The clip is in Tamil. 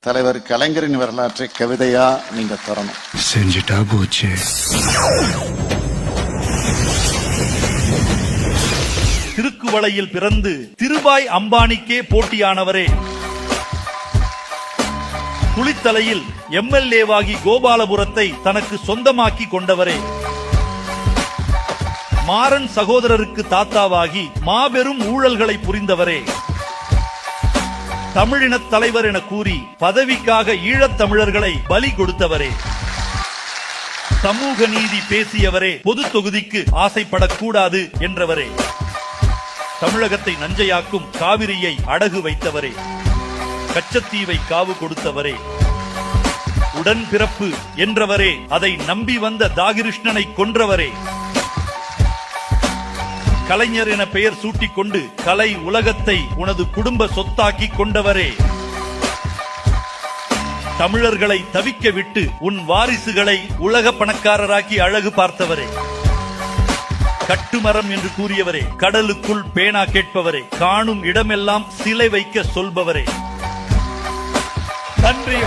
தலைவர் கலைஞரின் வரலாற்றை கவிதையா நீங்க தரணும். செஞ்சுட்டா போச்சு. திருக்குவளையில் பிறந்து திருபாய் அம்பானிக்கே போட்டியானவரே. குளித்தலையில் எம்எல்ஏவாகி கோபாலபுரத்தை தனக்கு சொந்தமாக்கி கொண்டவரே. மாறன் சகோதரருக்கு தாத்தாவாகி மாபெரும் ஊழல்களை புரிந்தவரே. தமிழினத் தலைவர் என கூறி பதவிக்காக ஈழத் தமிழர்களை பலி கொடுத்தவரே. சமூக நீதி பேசியவரே. பொது தொகுதிக்கு ஆசைப்படக்கூடாது என்றவரே. தமிழகத்தை நஞ்சையாக்கும் காவிரியை அடகு வைத்தவரே. கச்சத்தீவை காவு கொடுத்தவரே. உடன்பிறப்பு என்றவரே. அதை நம்பி வந்த தாகிருஷ்ணனை கொன்றவரே. கலைஞர் என பெயர் சூட்டிக் கொண்டு கலை உலகத்தை உனது குடும்ப சொத்தாக்கி கொண்டவரே. தமிழர்களை தவிக்க விட்டு உன் வாரிசுகளை உலக பணக்காரராக்கி அழகு பார்த்தவரே. கட்டுமரம் என்று கூறியவரே. கடலுக்குள் பேனா கேட்பவரே. காணும் இடமெல்லாம் சிலை வைக்க சொல்பவரே. நன்றி.